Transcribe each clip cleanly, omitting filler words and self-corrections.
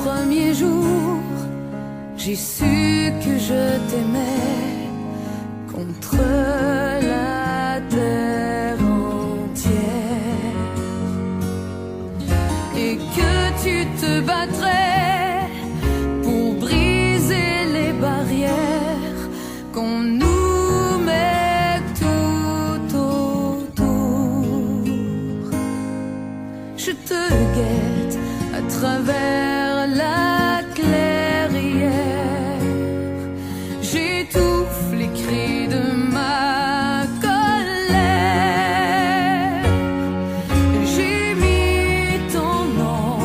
premier jour, j'ai su que je t'aimais contre la terre entière et que tu te battrais pour briser les barrières qu'on nous met tout autour. Je te guette à travers la clairière, j'étouffe les cris de ma colère. J'ai mis ton nom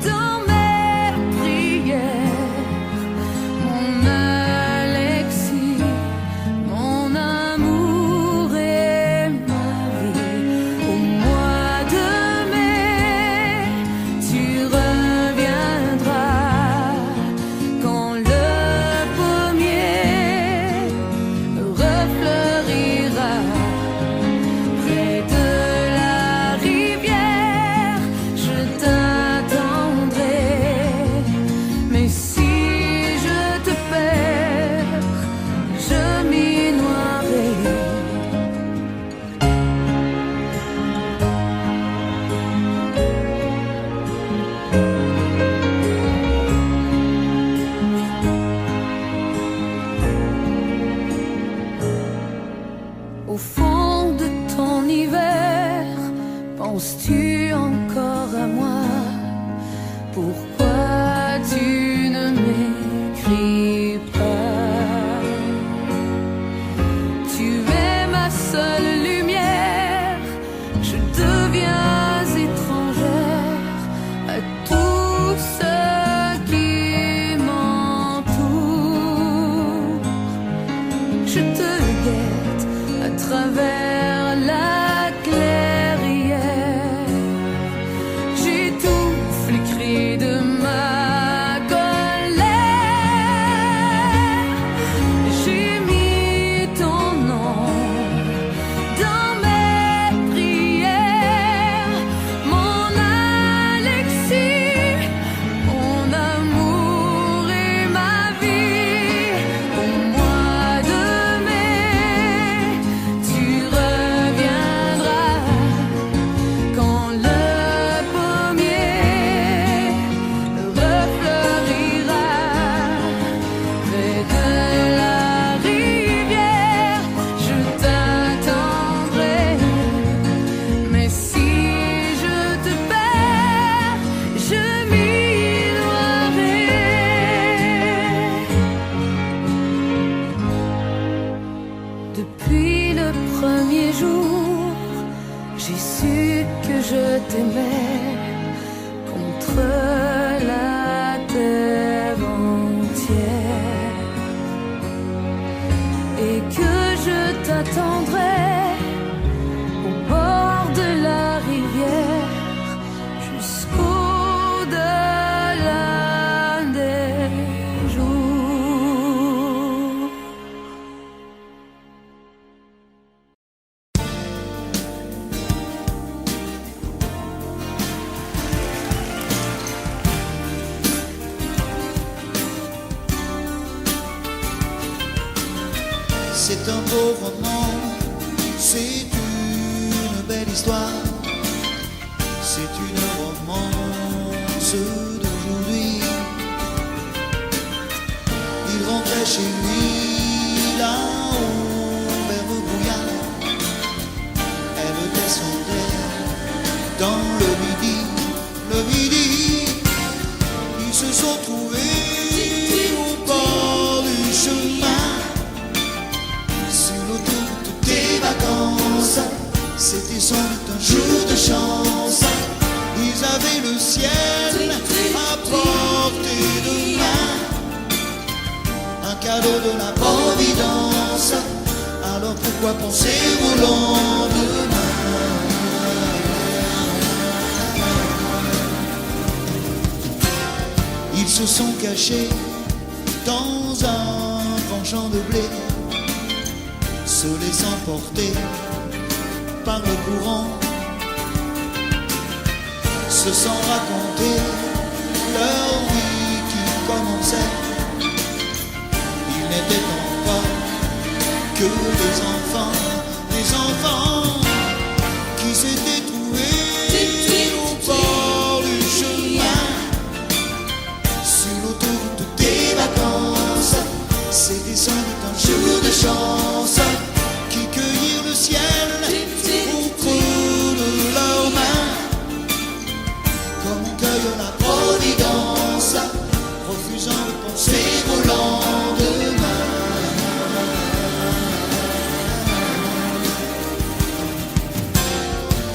dans mes prières, mon Alexis, mon amour et ma vie. Au mois de mai, tu reviendras quand le pommier refleurira près de la rivière. Je t'attendrai, mais si je te perds, je m'y noierai. Au fond de ton hiver, penses-tu encore à moi? Pourquoi tu ne m'écris pas? Tu es ma seule lumière, je deviens étrangère à tout ce qui m'entoure. Je te guette à travers la clairière, j'étouffe les cris de ma colère. J'ai mis ton nom dans mes prières, mon Alexis, mon amour et ma vie. Au mois de mai, tu reviendras quand le pommier refleurira près de la rivière. Je t'attendrai, mais si je te perds, je m'y noierai. Depuis le premier jour, j'ai su que je t'aimais contre la terre entière et que je t'attendrai au bord de la rivière jusqu'au-delà des jours. C'est un beau roman, c'est une belle histoire, c'est une romance d'aujourd'hui. Il rentrait chez lui là-haut vers le brouillard, elle descendait dans le midi, ils se sont trouvés au bord du chemin. Sur l'autoroute des vacances, c'était sans doute un jour de chance. Ils avaient le ciel à portée de main, un cadeau de la Providence. Alors pourquoi penser au lendemain? Ils se sont cachés dans un grand champ de blé, se laissant porter par le courant, se sont racontés leur vie qui commençait. Ils n'étaient encore que des enfants qui s'étaient trouvés au bord du chemin, sur l'autoroute des vacances. C'était sans doute un jour de chance qui cueillirent le ciel au creux de leurs mains, comme on cueille la providence, refusant de penser au lendemain.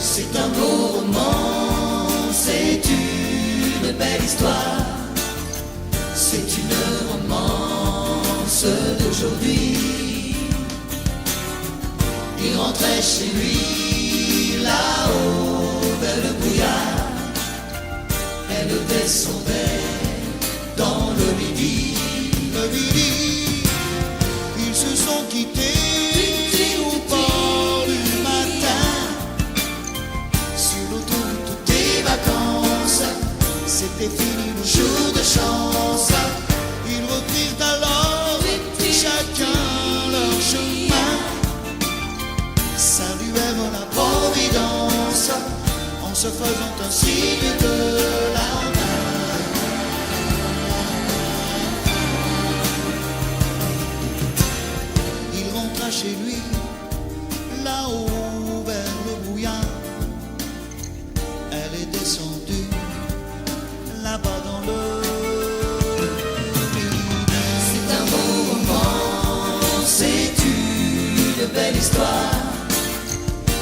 C'est un beau roman, c'est une belle histoire, c'est une romance d'aujourd'hui. Il rentrait chez lui là-haut vers le brouillard, elle descendait dans le midi. Le midi, ils se sont quittés au bord du matin, sur l'autoroute des vacances. C'était fini le jour de chance. Ils reprirent alors chacun leur chemin, saluèrent la providence en se faisant un signe de la main. Il rentra chez lui là-haut vers le brouillard, elle est descendue là-bas dans le midi. C'est un beau roman, c'est une belle histoire,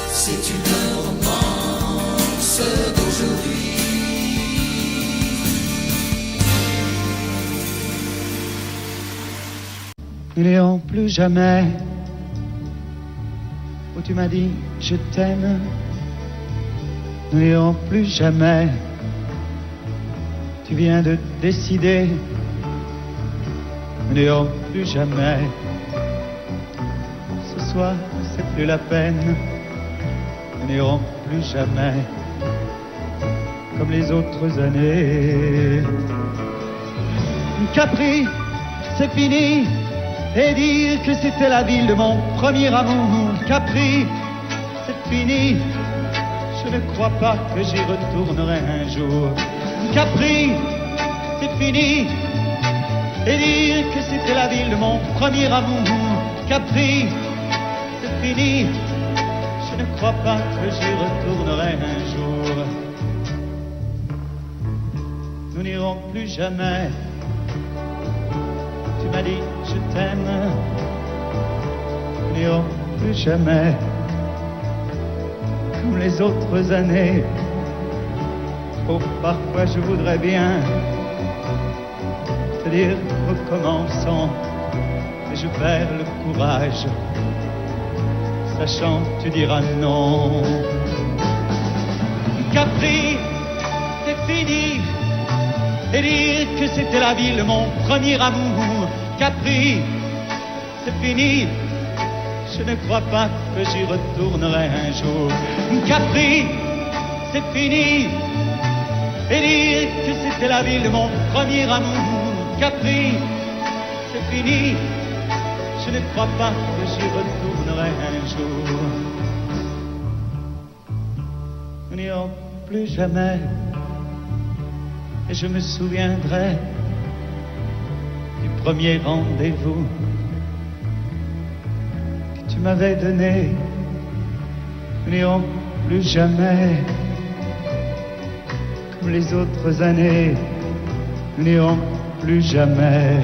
c'est une romance d'aujourd'hui. Nous n'irons plus jamais où tu m'as dit je t'aime. Nous n'irons plus jamais. Tu viens de décider. Nous n'irons plus jamais. Ce soir, c'est plus la peine. Nous n'irons plus jamais comme les autres années. Capri, c'est fini. Et dire que c'était la ville de mon premier amour. Capri, c'est fini. Je ne crois pas que j'y retournerai un jour. Capri, c'est fini. Et dire que c'était la ville de mon premier amour. Capri, c'est fini. Je ne crois pas que j'y retournerai un jour. Nous n'irons plus jamais. Tu m'as dit je t'aime. Nous n'irons plus jamais comme les autres années. Oh, parfois je voudrais bien te dire recommençons, mais je perds le courage, sachant que tu diras non. Capri, c'est fini. Et dire que c'était la ville de mon premier amour. Capri, c'est fini. Je ne crois pas que j'y retournerai un jour. Capri, c'est fini. Et dire que c'était la ville de mon premier amour. Capri, c'est fini. Je ne crois pas que j'y retournerai un jour. Nous n'irons plus jamais. Et je me souviendrai du premier rendez-vous que tu m'avais donné. Nous n'irons plus jamais comme les autres années. Nous n'irons plus jamais,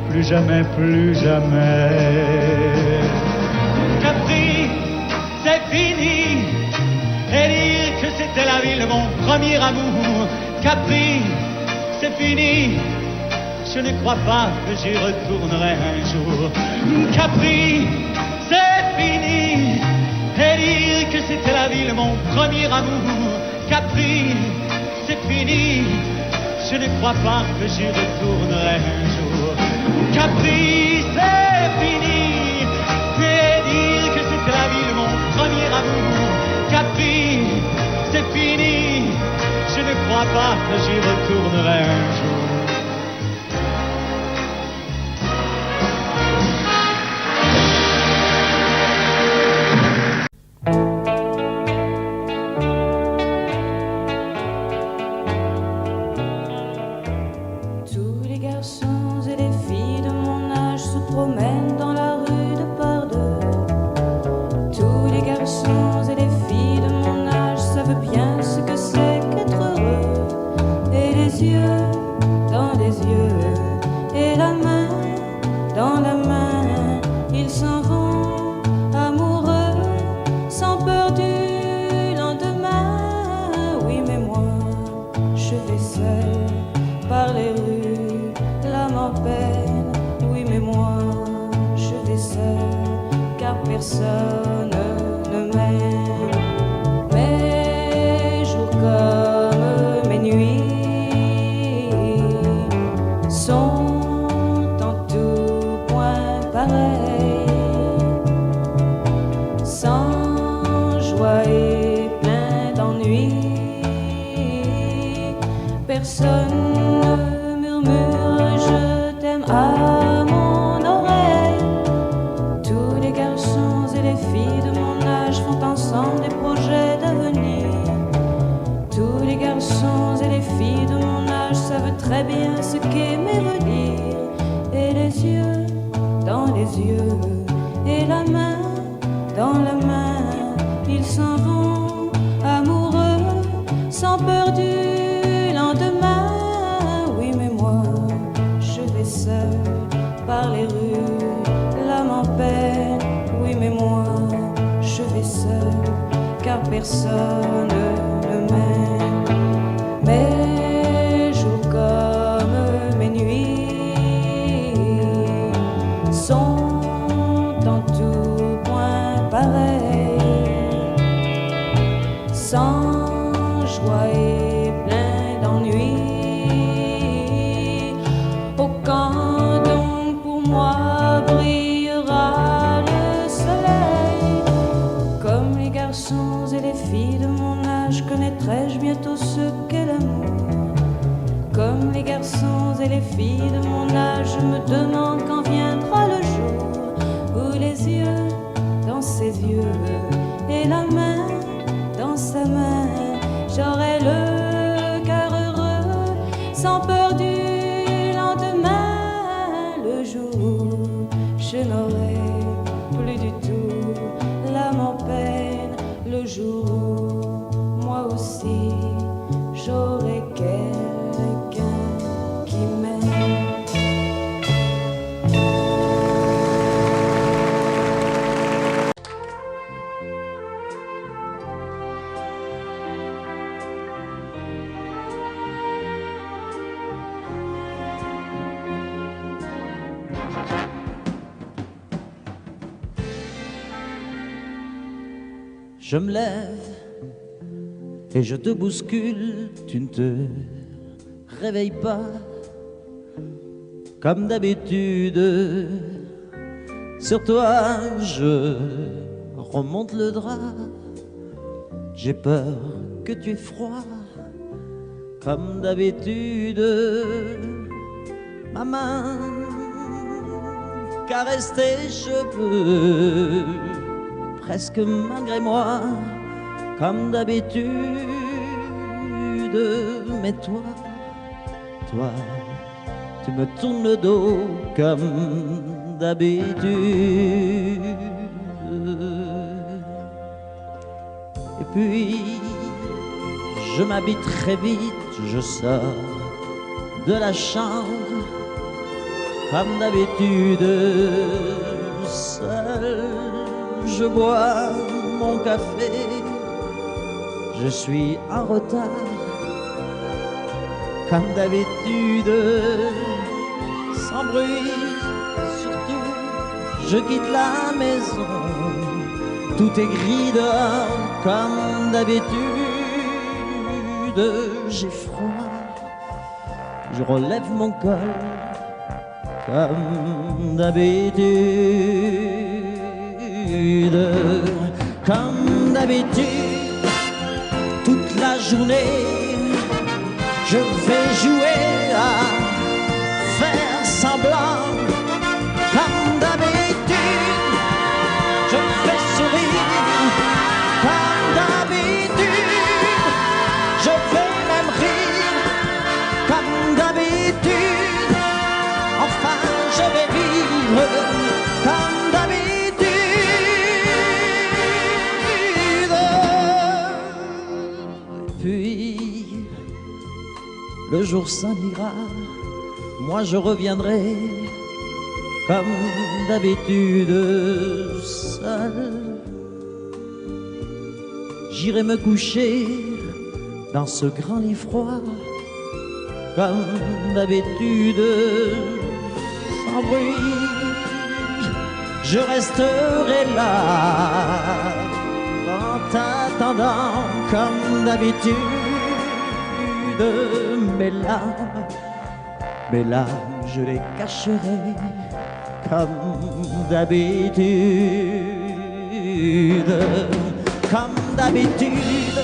plus jamais, plus jamais. Capri, c'est fini. Et dire que c'était la ville de mon premier amour. Capri, c'est fini. Je ne crois pas que j'y retournerai un jour. Capri, c'est fini. Et dire que c'était la ville de mon premier amour. Capri, c'est fini. Je ne crois pas que j'y retournerai un jour. Capri, c'est fini. Et dire que c'était la ville de mon premier amour. Capri, c'est fini. Je ne crois crois pas que j'y retournerai un jour. Tous les garçons et les filles de mon âge se promènent dans la rue de par deux. Tous les garçons et les filles de mon âge savent bien ce que c'est qu'être heureux. Et les yeux dans les yeux, et la main dans la main, ils s'en vont amoureux, sans peur du lendemain. Oui, mais moi, je vais seul par les rues, l'âme en peine. Oui, mais moi, je vais seul, car personne ne m'aime. Mes jours comme mes nuits sont en tout point pareils, sans joie et plein d'ennui. Personne ne murmure je t'aime à mon oreille. Tous les garçons et les filles de mon âge font ensemble des projets d'avenir. Tous les garçons et les filles de mon âge savent très bien ce qu'aimer veut dire. Et les yeux dans les yeux, et la main dans la main, ils s'en vont amoureux, sans peur du lendemain. Oui, mais moi, je vais seul par les rues, l'âme en peine. Oui, mais moi, je vais seul, car personne ne m'aime. Mes jours comme mes nuits sont en tout point pareils, sans joie et plein d'ennui. Oh, quand donc pour moi brillera le soleil, comme les garçons et les filles de mon âge, connaîtrai-je bientôt ce qu'est l'amour. Comme les garçons et les filles de mon âge, je me demande quand viendra le jour où les yeux dans ses yeux, et la main dans sa main, j'aurai le cœur heureux, sans peur du lendemain. Le jour où je n'aurai plus du tout l'âme en peine, le jour où moi aussi j'aurai quelqu'un qui m'aime. Je me lève et je te bouscule, tu ne te réveilles pas comme d'habitude. Sur toi, je remonte le drap. J'ai peur que tu aies froid comme d'habitude. Ma main caresse tes cheveux, presque malgré moi, comme d'habitude. Mais toi, tu me tournes le dos comme d'habitude. Et puis, je m'habille très vite, je sors de la chambre comme d'habitude. Seul, je bois mon café, je suis en retard, comme d'habitude, sans bruit, surtout, je quitte la maison, tout est gris dehors, comme d'habitude, j'ai froid, je relève mon col, comme d'habitude. Comme d'habitude, toute la journée, je vais jouer à faire semblant comme d'habitude. Je vais sourire comme d'habitude. Je vais même rire comme d'habitude. Enfin, je vais vivre comme d'habitude. Puis, le jour s'en ira, moi je reviendrai comme d'habitude seul. J'irai me coucher dans ce grand lit froid comme d'habitude sans bruit. Je resterai là en t'attendant comme d'habitude. Mes larmes, je les cacherai comme d'habitude. Comme d'habitude,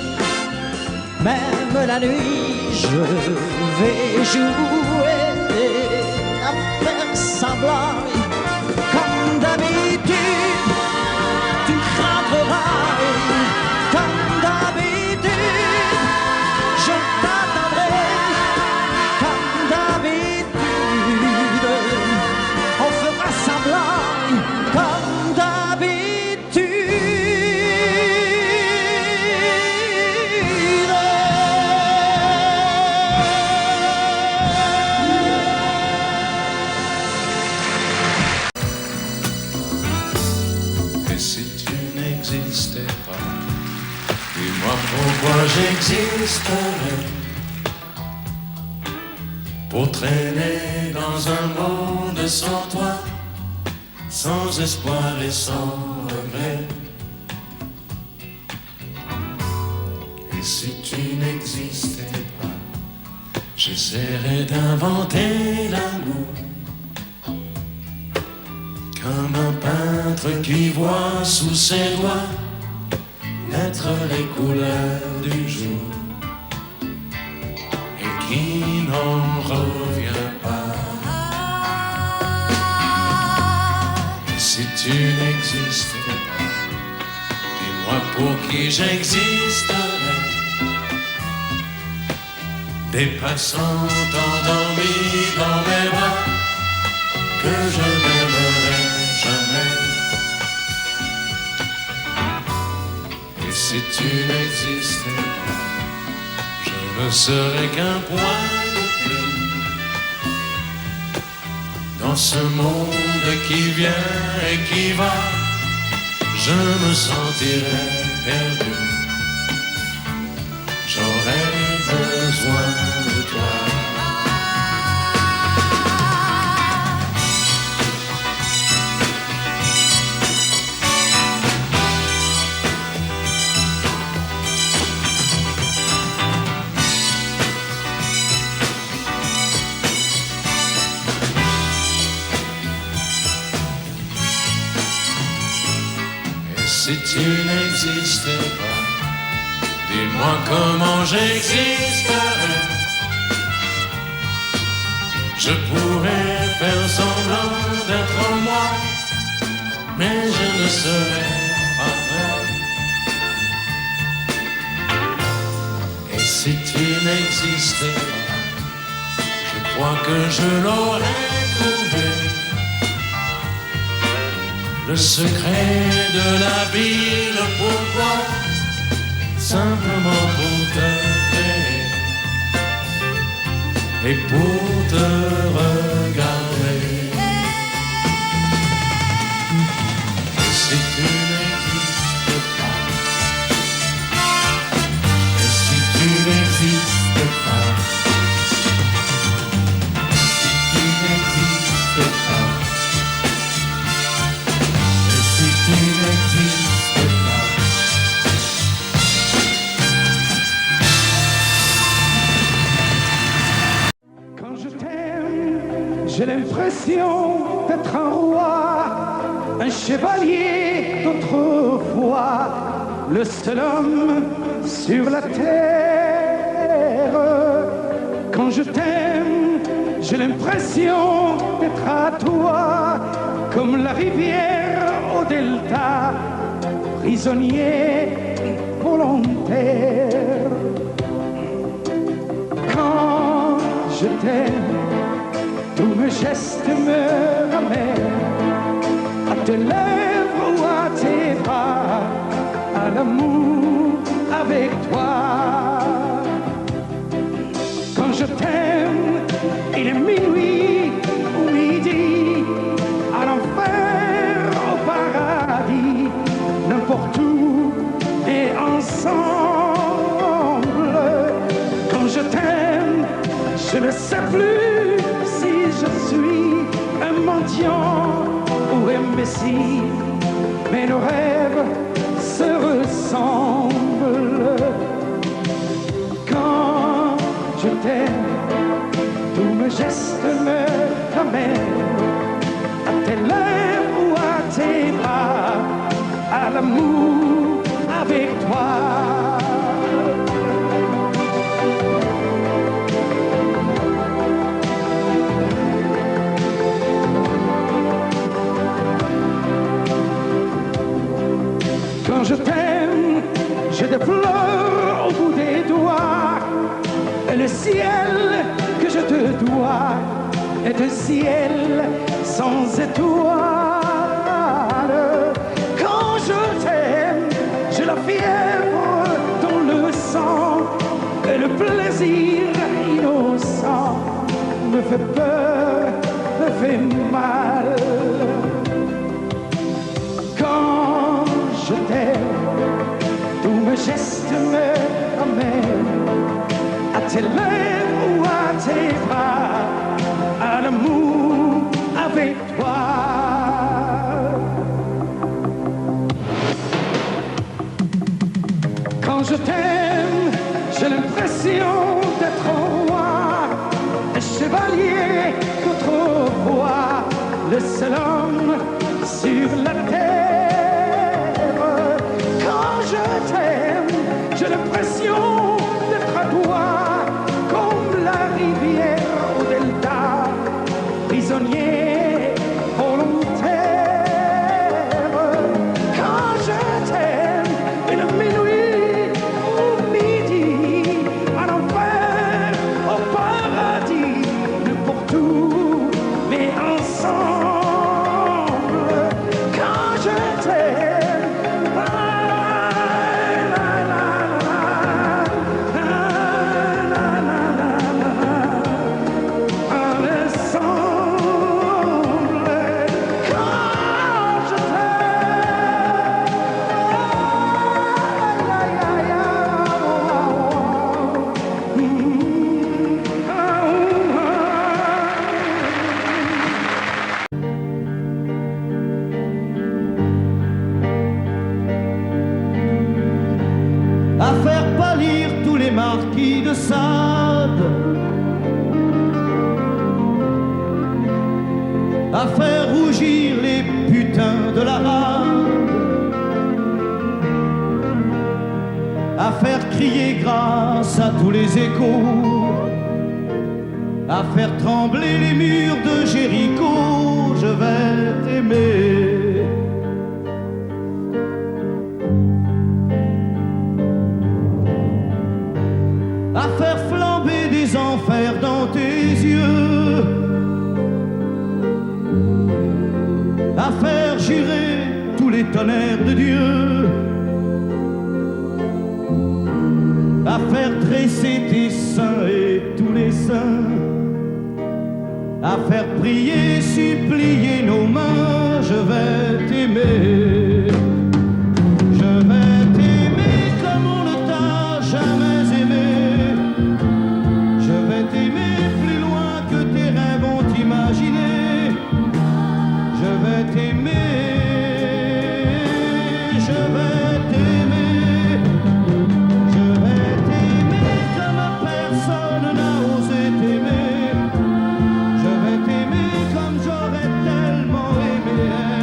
même la nuit, je vais jouer à faire semblant. Comme d'habitude, tu rentreras comme d'habitude. Je t'attendrai comme d'habitude. On fera semblant comme d'habitude. Et si tu n'existais pas, dis-moi pourquoi j'existerais. Pour traîner dans un monde sans toi, sans espoir et sans regret. Et si tu n'existais pas, j'essaierais d'inventer l'amour. Comme un peintre qui voit sous ses doigts naître les couleurs du jour et qui n'en revient pas. Et si tu n'existais pas, dis-moi pour qui j'existerais. Des passants endormis dans mes bras que je n'aimerais jamais. Et si tu n'existais pas, je ne serais qu'un point de plus dans ce monde qui vient et qui va. Je me sentirais perdu. J'aurais besoin de toi. Si tu n'existais pas, dis-moi comment j'existerais. Je pourrais faire semblant d'être moi, mais je ne serais pas vrai. Et si tu n'existais pas, je crois que je l'aurais trouvé. Le secret de la vie, le pourquoi, simplement pour te créer et pour te regarder. Et si tu n'existes pas, et si tu n'existes pas, si tu n'existes pas, tu n'existes pas. Quand je t'aime, j'ai l'impression d'être un roi, un chevalier d'autrefois, le seul homme sur la terre Quand je t'aime, j'ai l'impression d'être à toi, comme la rivière au delta, prisonnier volontaire. Quand je t'aime, tous mes gestes me ramènent à tes lèvres ou à tes bras, à l'amour avec toi. Quand je t'aime, il est minuit ou midi, à l'enfer, au paradis, n'importe où et ensemble. Quand je t'aime, je ne sais plus si je suis un mendiant ou un messie, mais nos rêves se ressemblent. Quand je t'aime, tous mes gestes me ramènent à tes lèvres ou à tes bras, à l'amour avec toi. Quand je t'aime, j'ai des fleurs au bout des doigts, et le ciel que je te dois est un ciel sans étoiles. Quand je t'aime, j'ai la fièvre dans le sang, et le plaisir innocent me fait peur, me fait mal. Quand je t'aime, tous mes gestes me ramènent à tes lèvres ou à tes bras, à l'amour avec toi. Quand je t'aime, j'ai l'impression d'être un roi, un chevalier qu'autrefois le seul homme sur la terre. Quand je t'aime, j'ai l'impression d'être à toi, comme la rivière au delta, prisonnier volontaire. Quand je t'aime, une minuit ou midi, à l'enfer, au paradis, n'importe où, mais ensemble. Quand je t'aime, à faire pâlir tous les marquis de Sade, à faire rougir les putains de la rade, à faire crier grâce à tous les échos, à faire trembler les murs de Jéricho. Je vais t'aimer. À faire flamber des enfers dans tes yeux, à faire jurer tous les tonnerres de Dieu, à faire tresser tes seins et tous les saints, à faire prier, supplier nos mains. Je vais t'aimer. Je vais t'aimer comme on ne t'a jamais aimé. Je vais t'aimer plus loin que tes rêves ont imaginé. Je vais t'aimer. Je vais t'aimer. Je vais t'aimer comme personne n'a osé t'aimer. Je vais t'aimer comme j'aurais tellement aimé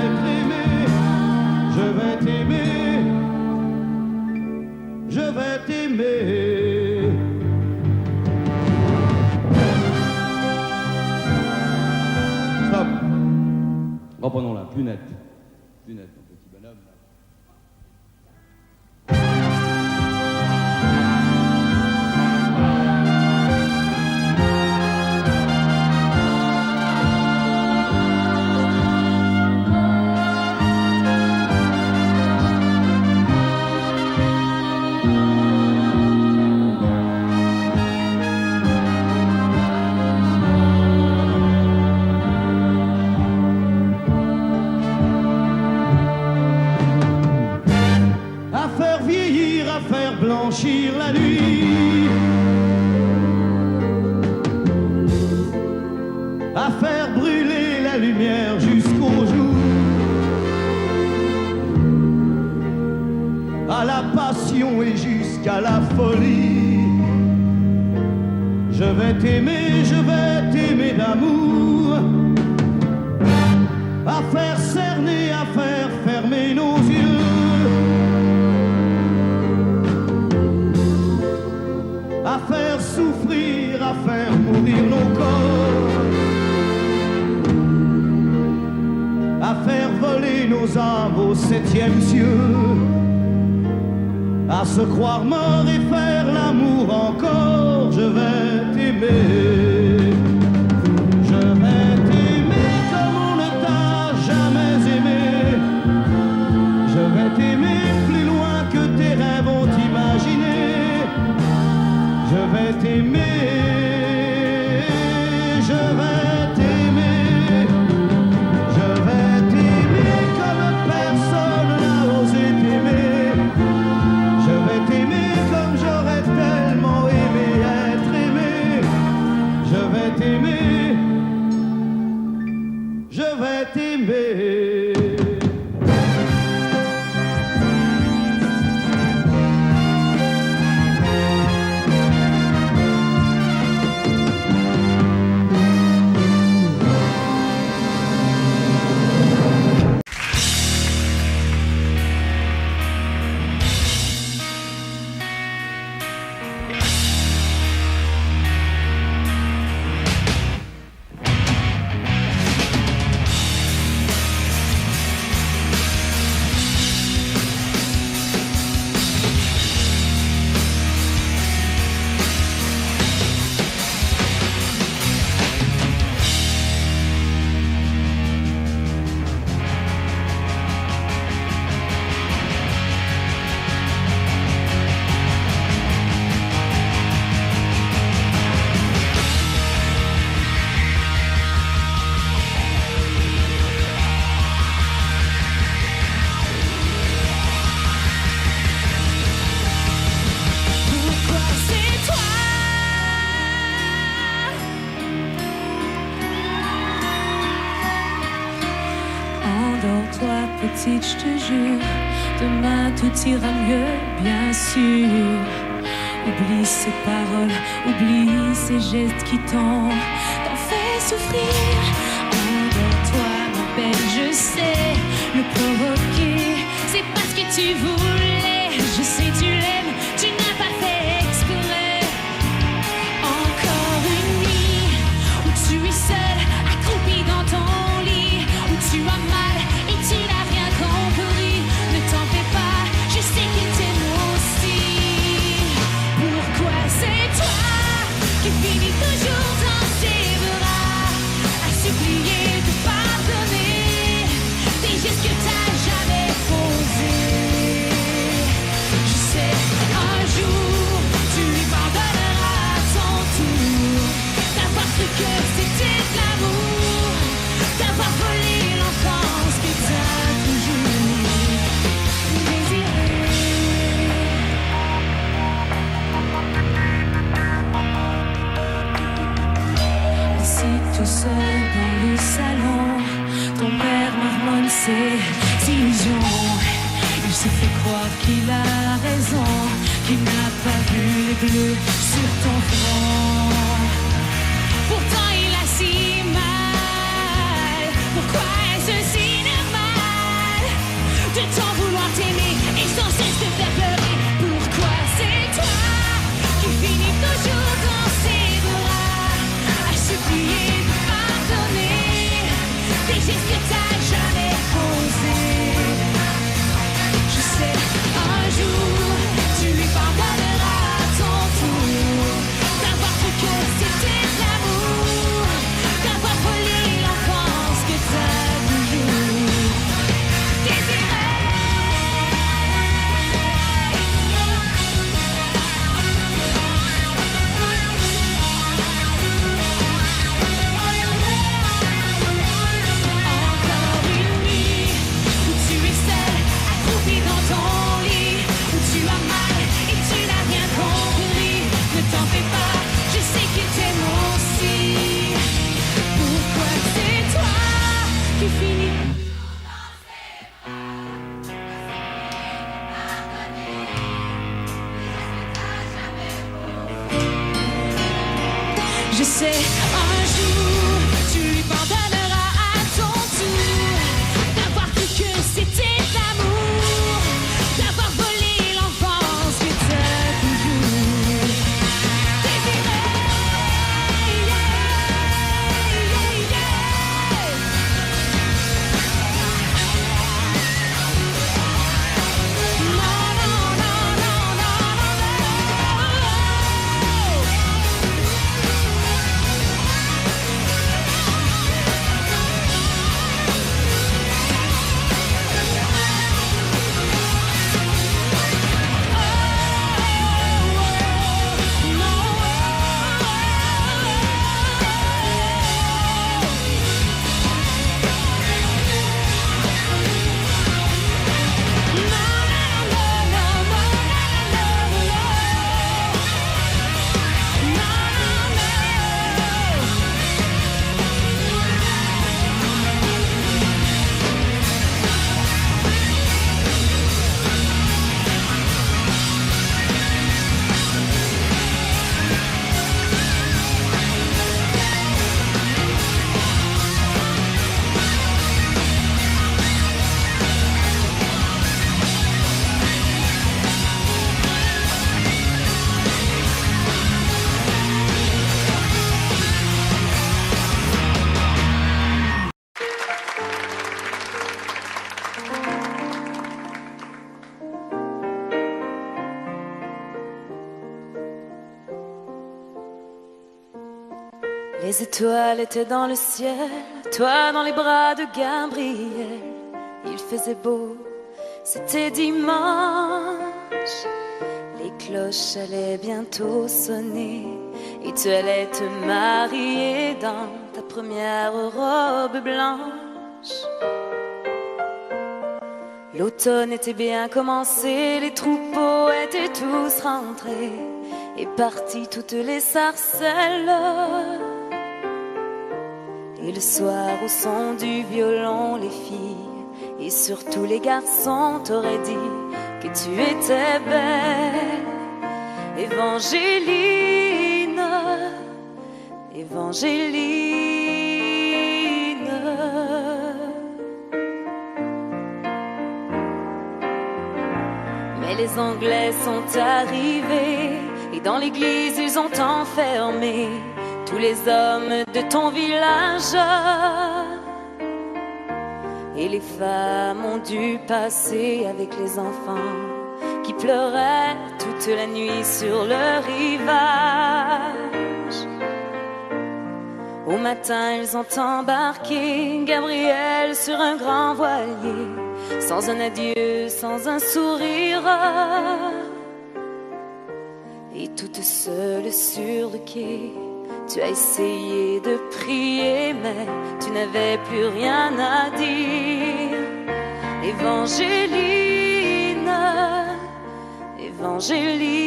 être aimé. plus net. Plus net, mon petit bonhomme. Blanchir la nuit, à faire brûler la lumière jusqu'au jour, à la passion et jusqu'à la folie. Je vais t'aimer d'amour, à faire cerner, à faire fermer nos yeux, à faire souffrir, à faire mourir nos corps, à faire voler nos âmes au 7e cieux, à se croire mort et faire l'amour encore. Je vais t'aimer, je vais t'aimer comme on ne t'a jamais aimé, je vais t'aimer plus loin que tes rêves ont imaginé. Je vais t'aimer, je vais t'aimer, je vais t'aimer comme personne n'a osé t'aimer. Je vais t'aimer comme j'aurais tellement aimé être aimé. Je vais t'aimer, je vais t'aimer. Petite, je te jure, demain tout ira mieux, bien sûr. Oublie ces paroles, oublie ces gestes qui t'ont fait souffrir. Endors-toi, ma belle, je sais le provoquer. C'est parce que tu voulais, je sais tu l'aimes, tu n'as pas fait exprès. Encore une nuit où tu es seule, accroupie dans ton lit, où tu as mal et tu n'as rien compris. Ne t'en fais pas, je sais qu'il t'aime aussi. Pourquoi c'est toi qui finis toujours dans ses bras, à supplier de pardonner des gestes que t'as jamais posés? Je sais, un jour tu lui pardonneras à ton tour d'avoir cru que c'était de l'amour, d'avoir volé l'enfance que t'as toujours désiré. Assis tout seul dans le salon, ton père marmonne ses illusions. Il se fait croire qu'il a raison, qu'il n'a pas vu les bleus sur ton front. Pourtant il a si mal. Pourquoi est-ce si normal de t'en vouloir t'aimer et sans cesse te faire pleurer? Pourquoi c'est toi qui finis toujours dans ses bras, à supplier de pardonner des gestes que t'as jamais Je sais, un jour, tu lui pardonneras à ton tour d'avoir cru que c'était l'amour, d'avoir volé l'enfance que t'as toujours désiré. Les étoiles étaient dans le ciel, toi dans les bras de Gabriel. Il faisait beau, c'était dimanche. Les cloches allaient bientôt sonner et tu allais te marier dans ta première robe blanche. L'automne était bien commencé, les troupeaux étaient tous rentrés et partis toutes les sarcelles. Et le soir au son du violon, les filles et surtout les garçons t'auraient dit que tu étais belle. Évangéline, Évangéline. Mais les Anglais sont arrivés et dans l'église ils ont enfermé tous les hommes de ton village. Et les femmes ont dû passer avec les enfants qui pleuraient toute la nuit sur le rivage. Au matin ils ont embarqué Gabriel sur un grand voilier, sans un adieu, sans un sourire. Et toute seule sur le quai, tu as essayé de prier, mais tu n'avais plus rien à dire. Évangéline, Évangéline.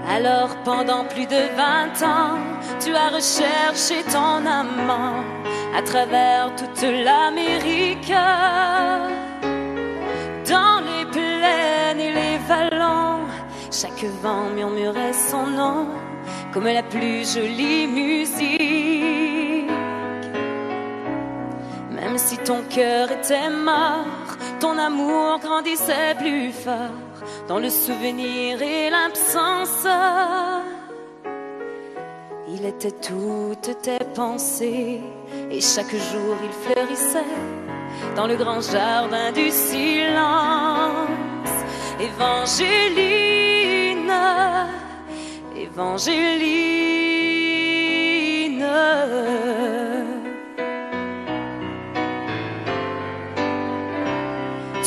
Alors pendant plus de 20 ans, tu as recherché ton amant à travers toute l'Amérique. Dans les plaines et les vallons, chaque vent murmurait son nom comme la plus jolie musique. Même si ton cœur était mort, ton amour grandissait plus fort dans le souvenir et l'absence. Il était toutes tes pensées et chaque jour il fleurissait dans le grand jardin du silence. Évangéline, Évangéline.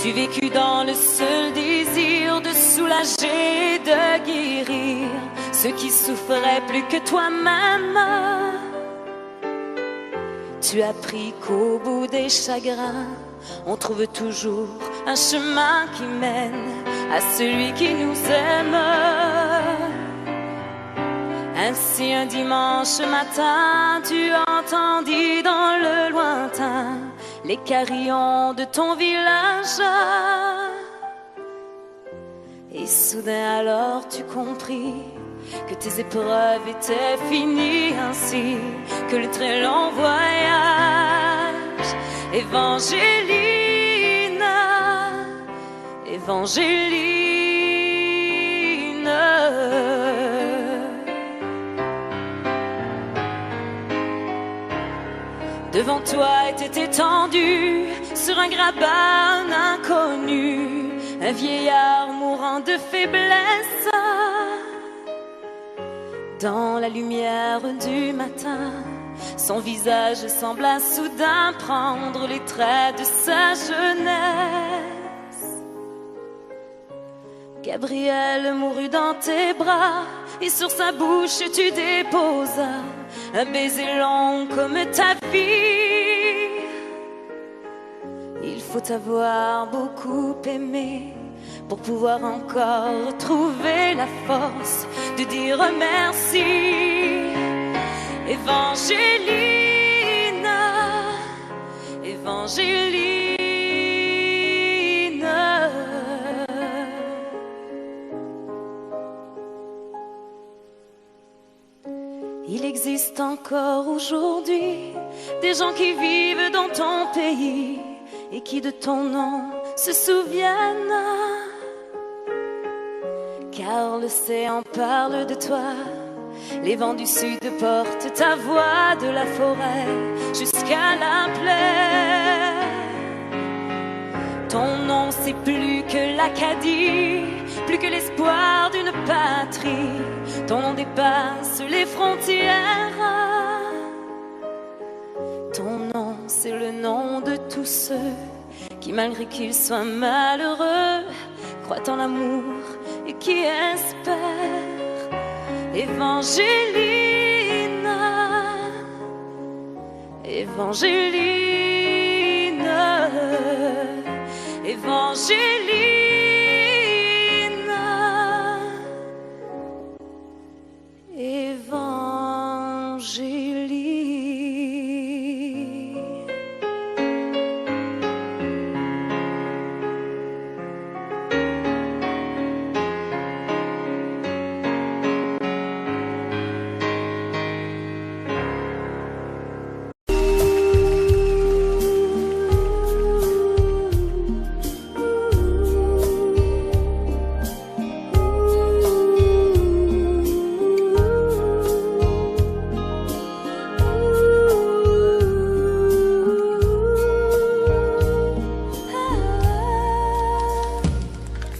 Tu vécus dans le seul désir de soulager, de guérir ceux qui souffraient plus que toi-même. Tu as appris qu'au bout des chagrins, on trouve toujours un chemin qui mène à celui qui nous aime. Ainsi un dimanche matin, tu entendis dans le lointain les carillons de ton village. soudain alors tu compris que tes épreuves étaient finies, ainsi que le très long voyage. Évangélina, Évangéline, devant toi était étendu sur un grabat un inconnu, un vieillard mourant de faiblesse. Dans la lumière du matin, son visage sembla soudain prendre les traits de sa jeunesse. Gabriel mourut dans tes bras, et sur sa bouche tu déposas un baiser long comme ta vie. Il faut avoir beaucoup aimé pour pouvoir encore trouver la force de dire merci. Évangélina, Évangéline, il existe encore aujourd'hui des gens qui vivent dans ton pays et qui de ton nom se souviennent, car l'océan parle de toi. Les vents du sud portent ta voix de la forêt jusqu'à la plaine. Ton nom c'est plus que l'Acadie, plus que l'espoir d'une patrie. Ton nom dépasse les frontières. Ton nom c'est le nom de tous ceux qui, malgré qu'ils soient malheureux, croient en l'amour et qui espèrent. Évangéline, Évangéline, Évangéline, Évangéline.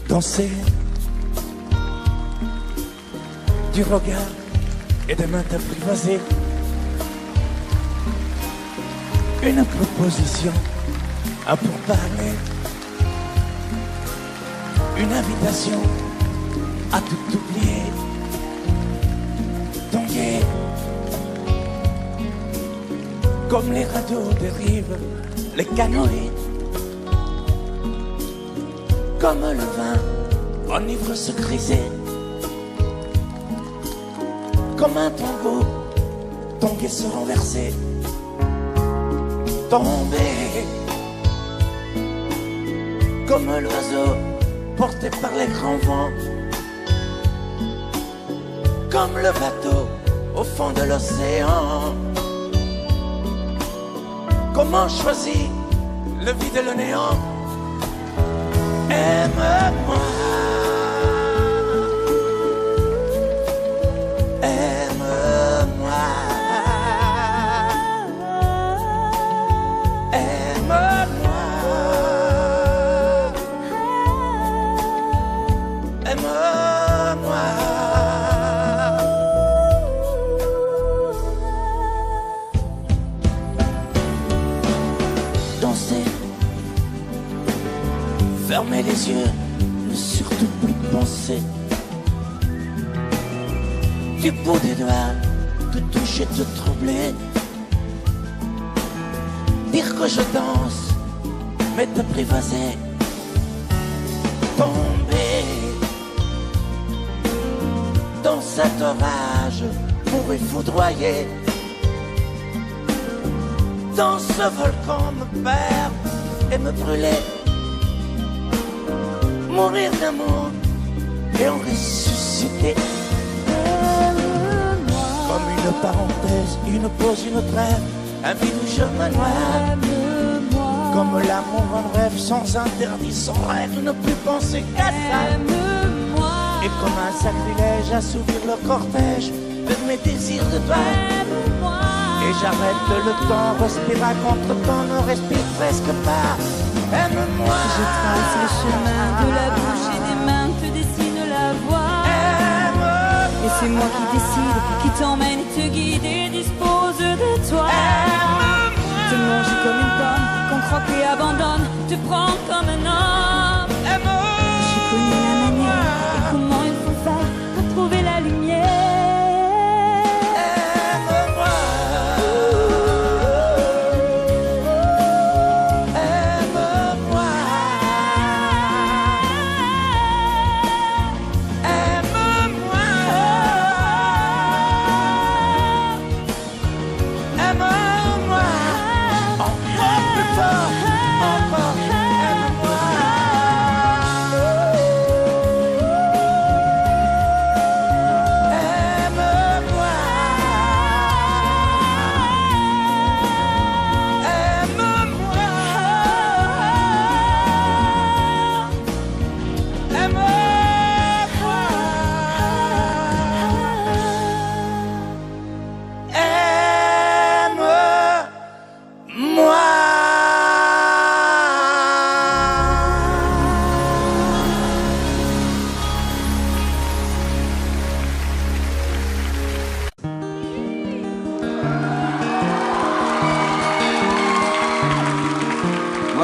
Danser du regard et des mains apprivoisées, une proposition à pourparler, une invitation à tout oublier, tanguer comme les radeaux dérivent, les canoës. Comme le vin enivre se griser, comme un tango, tanguer se renverser, tomber, comme l'oiseau porté par les grands vents, comme le bateau au fond de l'océan. Comment choisir le vide et le néant? Aime-moi, aime-moi, aime-moi, aime-moi. Danser, fermer les yeux, ne surtout plus penser. Du bout des doigts, te toucher, te troubler. Dire que je danse, mais t'apprivoiser. Tomber dans cet orage pour y foudroyer. Dans ce volcan me perdre et me brûler. Mourir d'amour et en ressusciter. Comme une parenthèse, une pause, une trêve, un vide où je me noie. Comme l'amour en rêve, sans interdit, sans règle, ne plus penser qu'à ça. Et comme un sacrilège, assouvir le cortège de mes désirs de toi. Et j'arrête le temps, respire à contre-temps, ne respire presque pas. Aime-moi. Je trace le chemin de la bouche et des mains, te dessine la voie. Et c'est moi qui décide, qui t'emmène, te guide et dispose de toi. Te manger comme une pomme, qu'on croque et abandonne, te prends comme un homme. J'ai connu la manière et comment il faut faire pour trouver la lumière.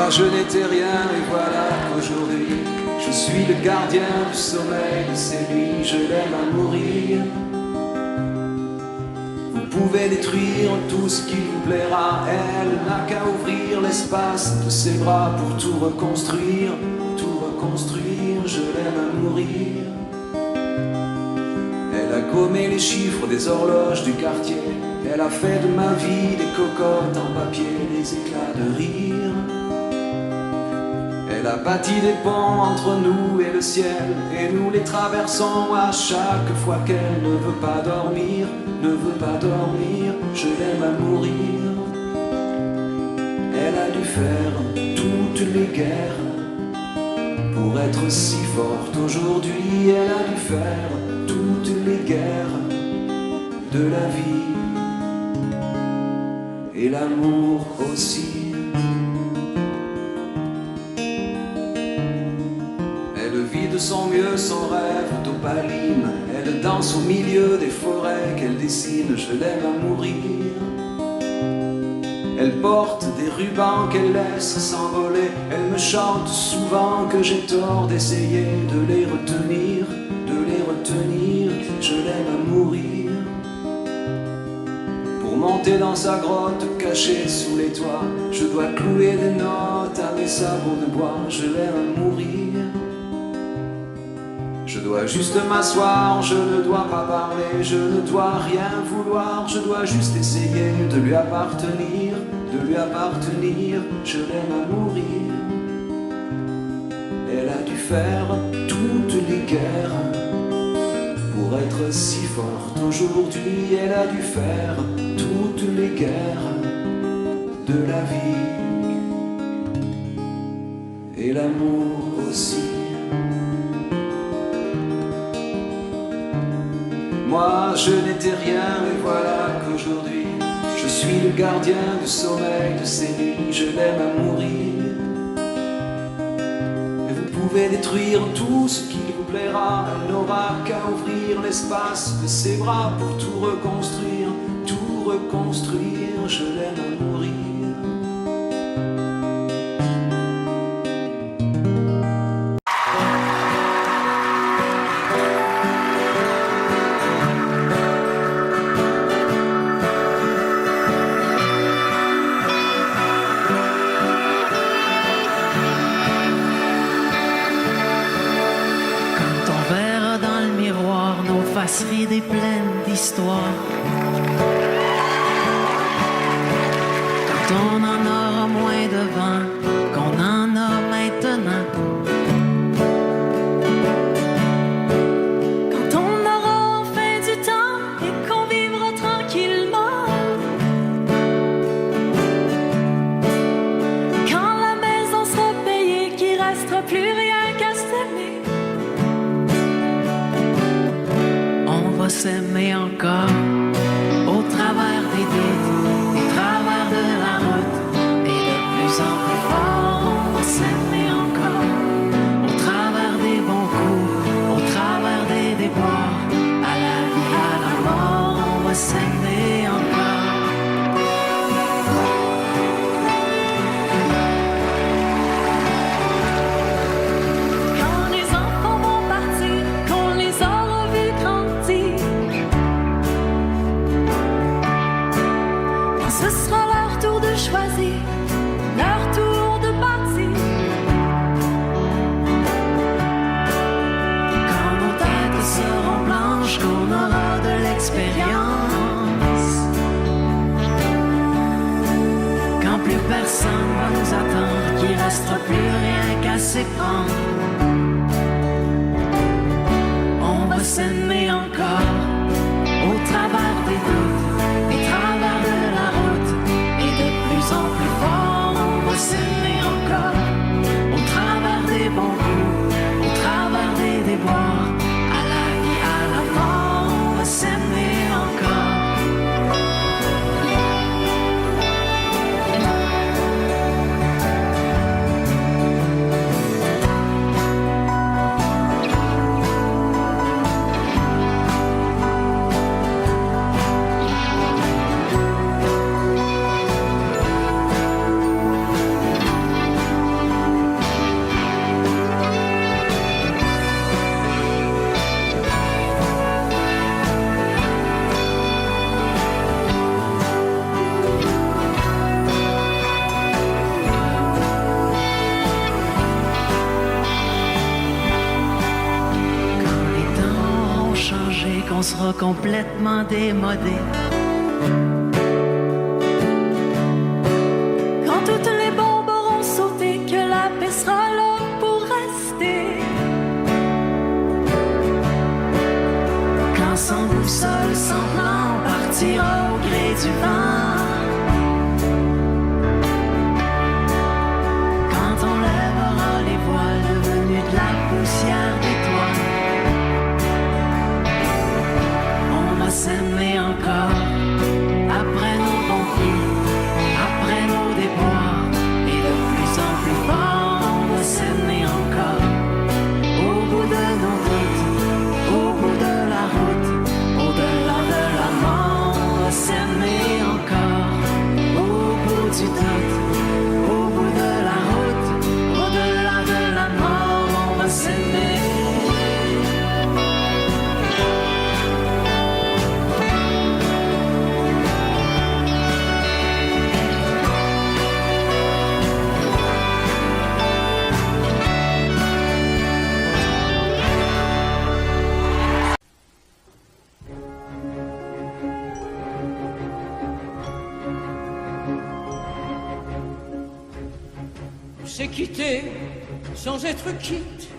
Je n'étais rien et voilà qu'aujourd'hui je suis le gardien du sommeil de ces nuits. Je l'aime à mourir. Vous pouvez détruire tout ce qui vous plaira. Elle n'a qu'à ouvrir l'espace de ses bras pour tout reconstruire. Tout reconstruire, je l'aime à mourir. Elle a gommé les chiffres des horloges du quartier. Elle a fait de ma vie des cocottes en papier, des éclats de rire. Elle a bâti des ponts entre nous et le ciel, et nous les traversons à chaque fois qu'elle ne veut pas dormir, ne veut pas dormir, je l'aime à mourir. Elle a dû faire toutes les guerres pour être si forte aujourd'hui. Elle a dû faire toutes les guerres de la vie et l'amour aussi. De son mieux, son rêve d'opaline. Elle danse au milieu des forêts qu'elle dessine. Je l'aime à mourir. Elle porte des rubans qu'elle laisse s'envoler. Elle me chante souvent que j'ai tort d'essayer de les retenir, de les retenir. Je l'aime à mourir. Pour monter dans sa grotte cachée sous les toits, je dois clouer des notes à mes sabots de bois. Je l'aime à mourir. Je dois juste m'asseoir, je ne dois pas parler, je ne dois rien vouloir, je dois juste essayer de lui appartenir, de lui appartenir, je l'aime à mourir. Elle a dû faire toutes les guerres pour être si forte aujourd'hui. Elle a dû faire toutes les guerres de la vie et l'amour aussi. Moi je n'étais rien et voilà qu'aujourd'hui je suis le gardien du sommeil de ces nuits. Je l'aime à mourir. Et vous pouvez détruire tout ce qui vous plaira. Elle n'aura qu'à ouvrir l'espace de ses bras pour tout reconstruire, tout reconstruire. Je l'aime à mourir. Des plaines d'histoire. Quand on en aura moins de vent qu'on en a maintenant, reste plus rien qu'à s'y prendre. On va s'aimer encore au travers des doutes, des travers de la route, et de plus en plus fort. On va s'aimer encore au travers des bons coups, au travers des déboires, à la vie, à la mort. On va s'aimer encore. On sera complètement démodé. Quand toutes les bombes auront sauté, que la paix sera là pour rester. Quand sans boussole, sans plan, on partira au gré du vent. Quand on lèvera les voiles devenus de la poussière des toits, s'aimer encore après nos bons coups, après nos déboires, et de plus en plus fort. On va s'aimer encore au bout de nos doutes, au bout de la route, au-delà de la mort. On va s'aimer encore au bout du doute, au bout de la route, au-delà de la mort. On va s'aimer. C'est quitter sans être quitte,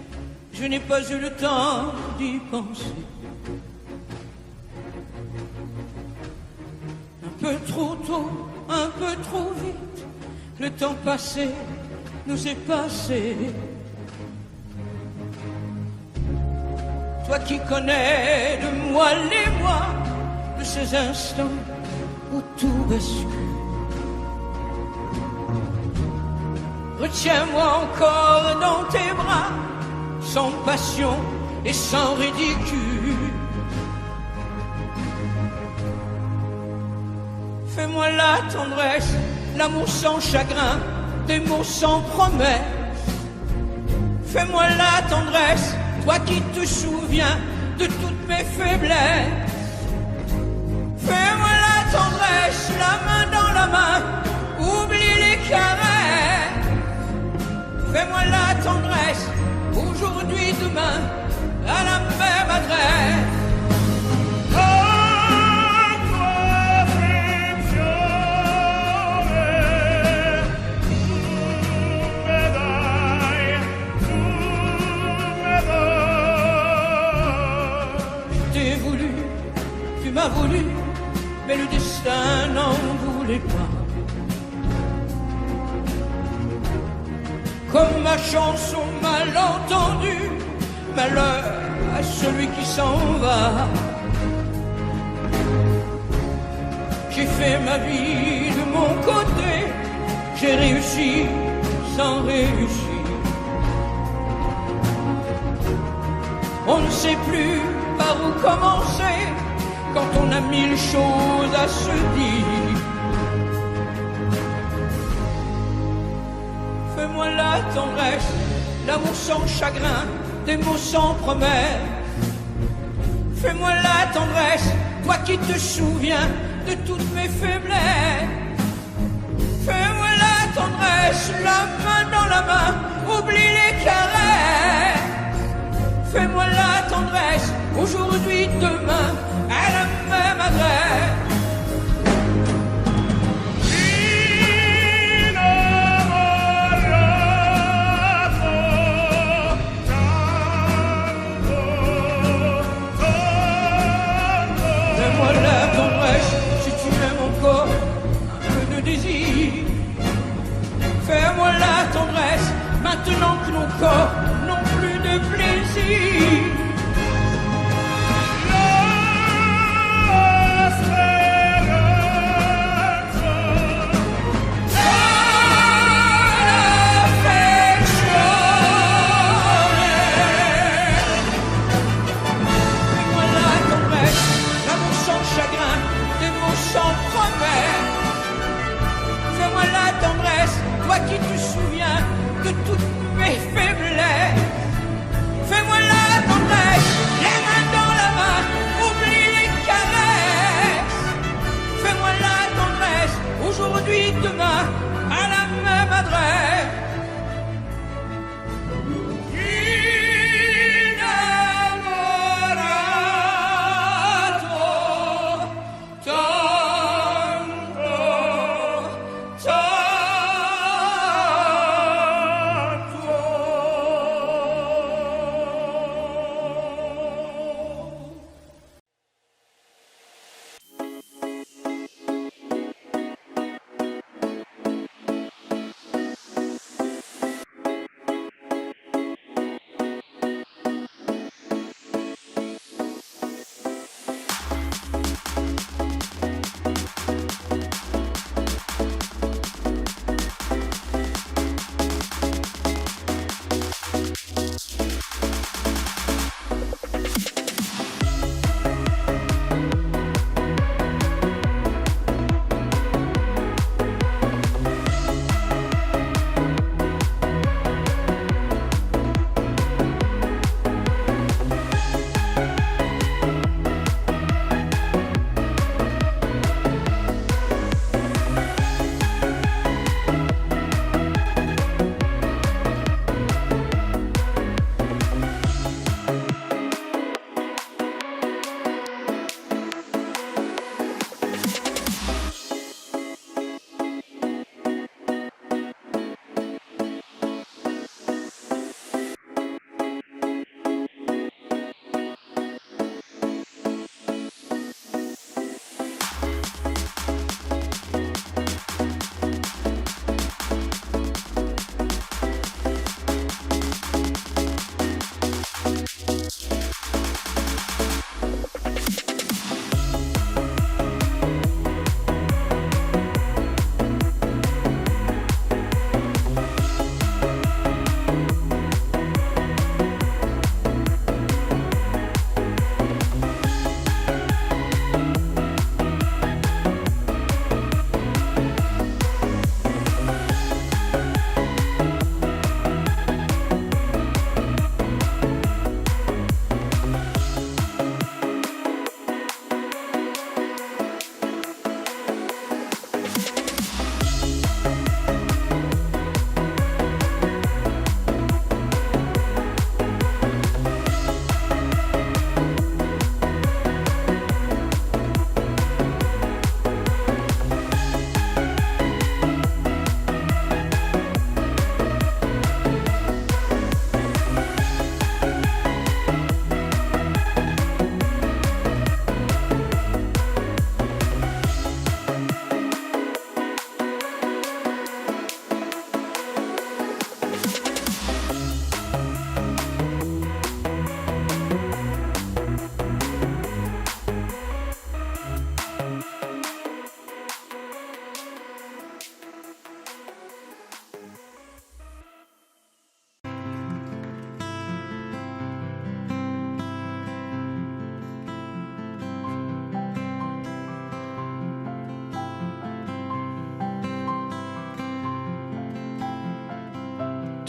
je n'ai pas eu le temps d'y penser. Un peu trop tôt, un peu trop vite, le temps passé nous est passé. Toi qui connais de moi les mois, de ces instants où tout bascule. Retiens-moi encore dans tes bras, sans passion et sans ridicule. Fais-moi la tendresse, l'amour sans chagrin, des mots sans promesse. Fais-moi la tendresse, toi qui te souviens de toutes mes faiblesses. Fais-moi la tendresse, la main dans la main, oublie les caresses. Fais-moi la tendresse, aujourd'hui, demain, à la même adresse. Je t'ai voulu, tu m'as voulu, mais le destin n'en voulait pas. Comme ma chanson mal entendue, malheur à celui qui s'en va. J'ai fait ma vie de mon côté, j'ai réussi sans réussir. On ne sait plus par où commencer quand on a mille choses à se dire. Fais-moi la tendresse, l'amour sans chagrin, des mots sans promesse. Fais-moi la tendresse, toi qui te souviens de toutes mes faiblesses. Fais-moi la tendresse, la main dans la main, oublie les caresses. Fais-moi la tendresse, aujourd'hui, demain, à la même adresse. nos corps n'ont plus de plaisir. Fais-moi la tendresse, toi qui te souviens de toutes mes faiblesses. Fais-moi la tendresse, les mains dans la main, oublie les caresses. Fais-moi la tendresse, aujourd'hui, demain, à la même adresse.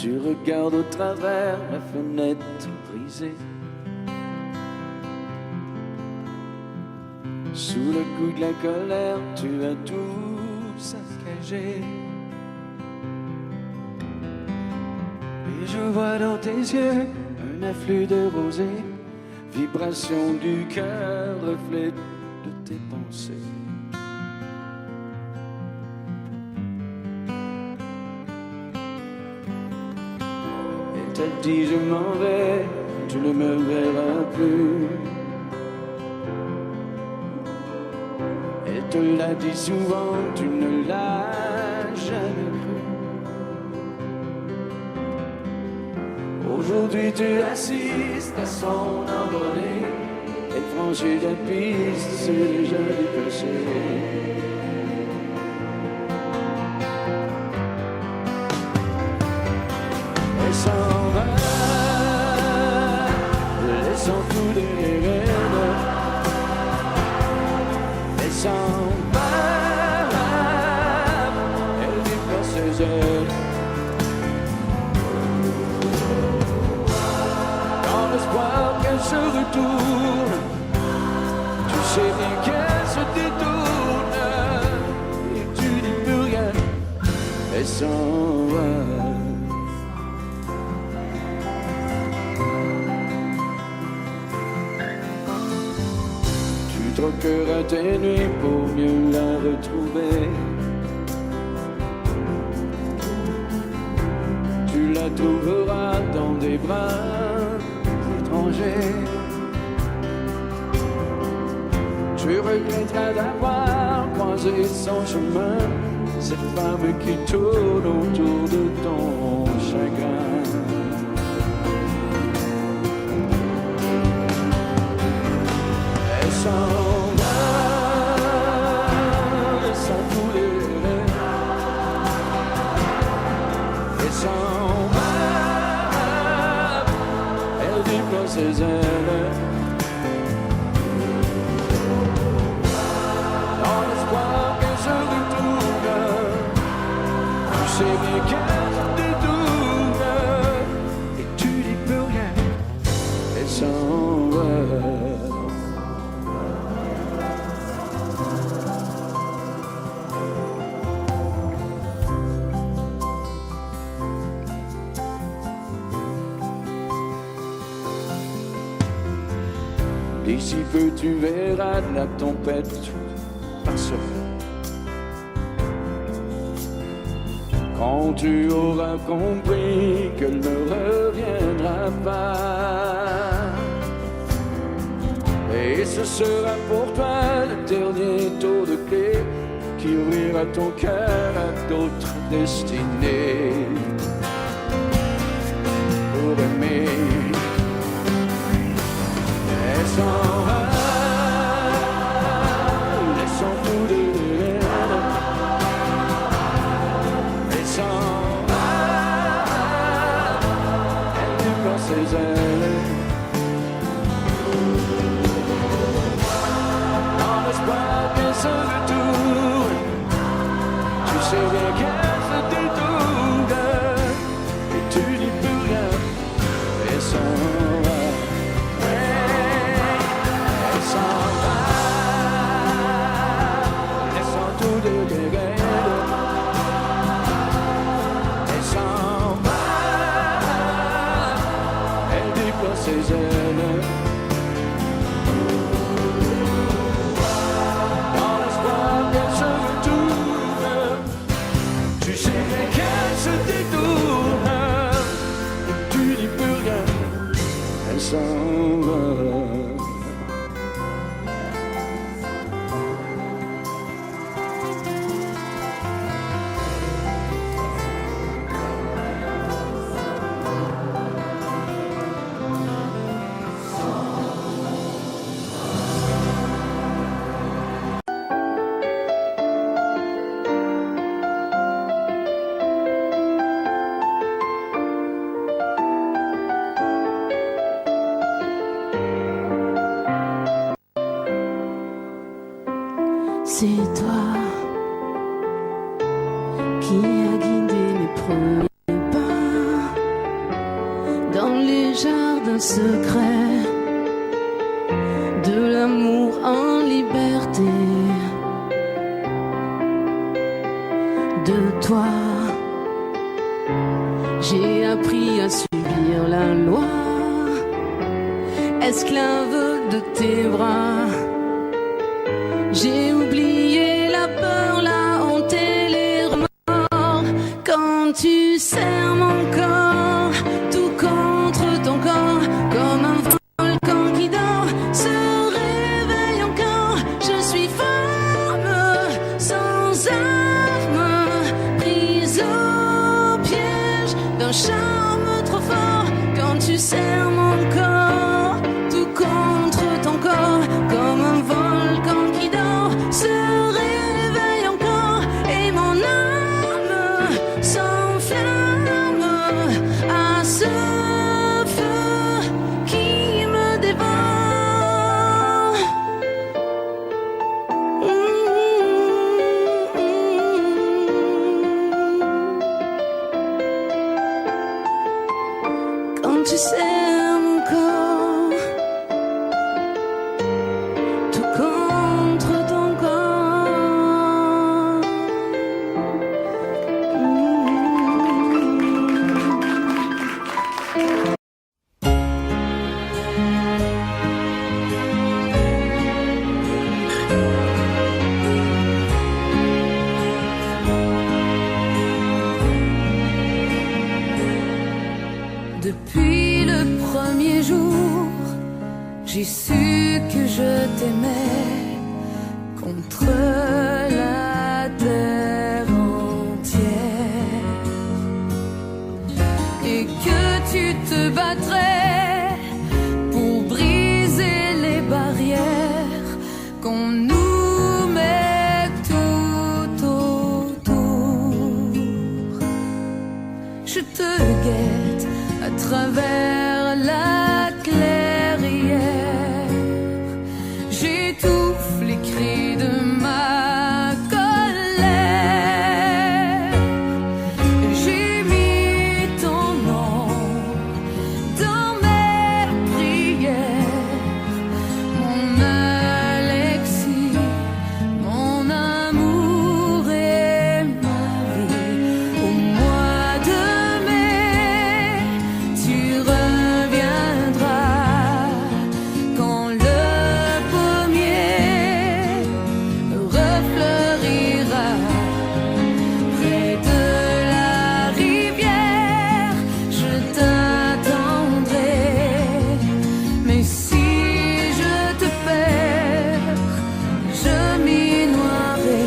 Tu regardes au travers la fenêtre brisée. Sous le coup de la colère, tu as tout saccagé. Et je vois dans tes yeux un afflux de rosée, vibration du cœur, reflet de tes pensées. Elle dit je m'en vais, tu ne me verras plus. Elle te l'a dit souvent, tu ne l'as jamais cru. Aujourd'hui tu assistes à son envolée. Elle franchit la piste sur les jolis péchés. Elle s'en va, laissant tout derrière elle. Elle s'en va, elle déploie ses ailes. Dans l'espoir qu'elle se retourne, tu sais bien qu'elle se détourne. Et tu dis plus rien, elle s'en va. Tu troqueras tes nuits pour mieux la retrouver. Tu la trouveras dans des bras étrangers. Tu regretteras d'avoir croisé son chemin, cette femme qui tourne autour de ton chagrin. Elle s'en va, laissant couler. Elle s'en va, elle déploie ses ailes. Dans l'espoir qu'elle se retourne, tu sais bien qu'elle se détourne. Et tu dis plus rien, elle s'en va. D'ici peu tu verras la tempête passer. Quand tu auras compris qu'elle ne reviendra pas. Et ce sera pour toi le dernier tour de clé qui ouvrira ton cœur à d'autres destinées. Pour aimer, elle s'en va, laissant tout derrière. Elle s'en va, elle déploie ses ailes. Dans l'espoir qu'elle se retourne, tu sais bien qu'elle se détourne. Et tu dis plus rien, elle s'en va. Ses ailes. Dans l'espoir qu'elle se retourne, tu sais bien qu'elle se détourne. Et tu dis plus rien, elle s'en va. C'est toi qui as guidé mes premiers pas dans les jardins secrets de l'amour en liberté. De toi, j'ai appris à subir la loi, esclave de tes bras. J'ai oublié la peur, la honte et les remords. Quand tu serres mon corps, tout contre ton corps, comme un volcan qui dort, se réveille encore. Je suis femme, sans armes, prise au piège d'un charme trop fort. Quand j'ai su que je t'aimais contre la terre entière et que tu te battrais pour briser les barrières qu'on nous met tout autour. Je te guette à travers la clairière, j'étouffe les cris de ma colère. J'ai mis ton nom dans mes prières, mon Alexis, mon amour et ma vie. Au mois de mai, tu reviendras quand le pommier refleurira près de la rivière. Je t'attendrai, mais si je te perds, je m'y noierai.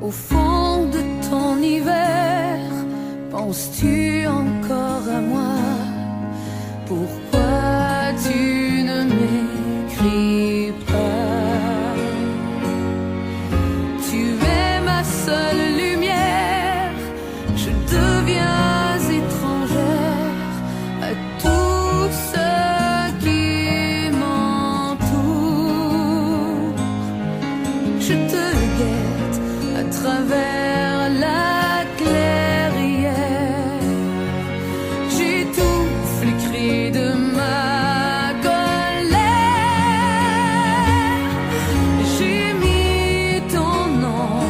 Au fond de ton hiver, penses-tu encore à moi? Pourquoi tu ne m'écris pas? Tu es ma seule lumière, je deviens étrangère à tout ce qui m'entoure. Je te guette à travers la clairière, j'étouffe les cris de ma colère. J'ai mis ton nom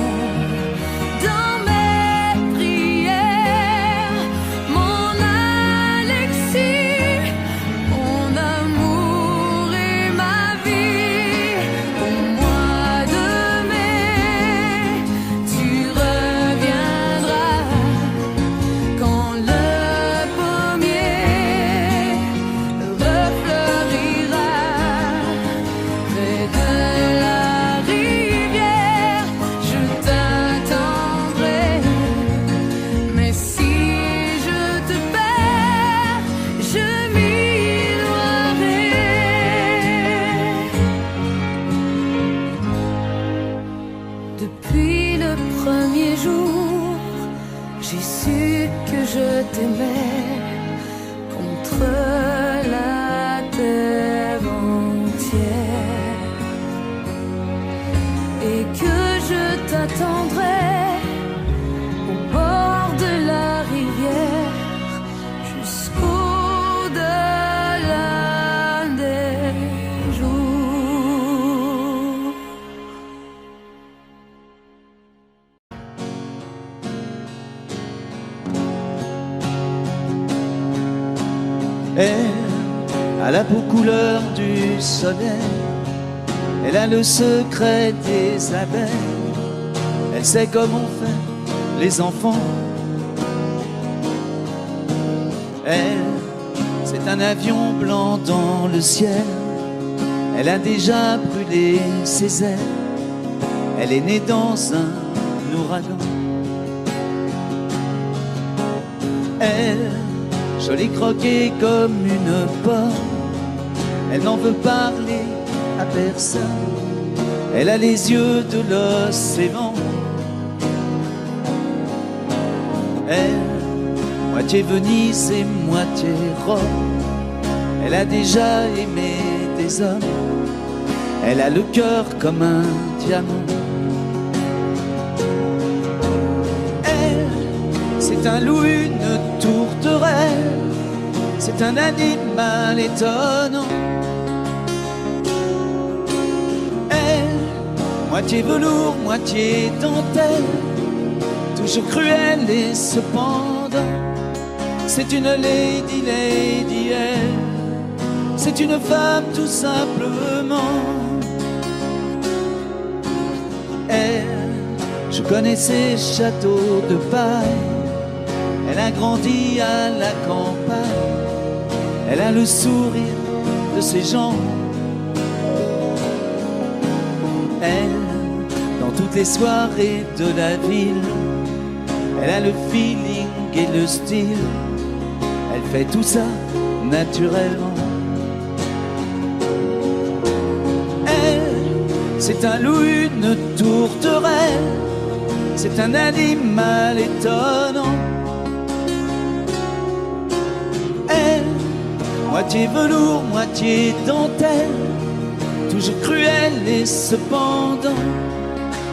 dans mes prières, mon Alexis, mon amour et ma vie. Au mois de mai, tu reviendras quand le pommier refleurira près de la rivière. Je t'attendrai, mais si je te perds, je m'y noierai. Depuis le premier jour, j'ai su que je t'aimais contre la terre entière et que je t'attendrai au bord de la rivière jusqu'au-delà des jours. Elle a la peau couleur du soleil, elle a le secret des abeilles, elle sait comment faire les enfants. Elle, c'est un avion blanc dans le ciel, elle a déjà brûlé ses ailes, elle est née dans un ouragan. Elle, jolie croquée comme une pomme, elle n'en veut parler à personne, elle a les yeux de l'océan. Elle, moitié Venise et moitié Rome, elle a déjà aimé des hommes, elle a le cœur comme un diamant. Elle, c'est un loup, une tourterelle, c'est un animal étonnant. Elle, moitié velours, moitié dentelle, toujours cruelle et cependant, c'est une lady, lady, elle. c'est une femme tout simplement. Elle, je connais ses châteaux de paille. Elle a grandi à la campagne. Elle a le sourire de ses gens. Elle, dans toutes les soirées de la ville, elle a le feeling et le style. Elle fait tout ça naturellement. Elle, c'est un loup, une tourterelle. C'est un animal étonnant. Elle, moitié velours, moitié dentelle, toujours cruelle et cependant,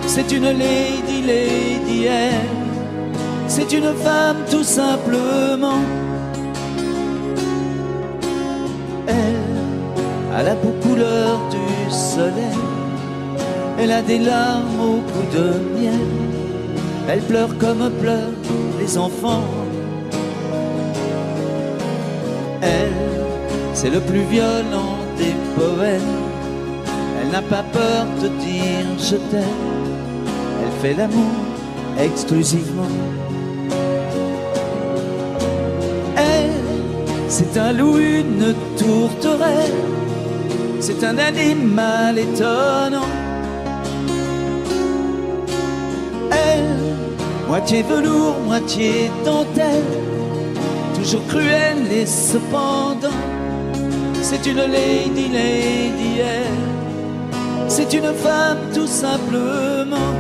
c'est une lady, lady, elle, c'est une femme tout simplement. Elle a la peau couleur du soleil, elle a des larmes au goût de miel, elle pleure comme pleurent les enfants. Elle, c'est le plus violent des poèmes. Elle n'a pas peur de dire je t'aime. Elle fait l'amour exclusivement. Elle, c'est un loup, une tourterelle. C'est un animal étonnant. Elle, moitié velours, moitié dentelle, toujours cruelle et cependant, c'est une lady, lady, elle, c'est une femme tout simplement.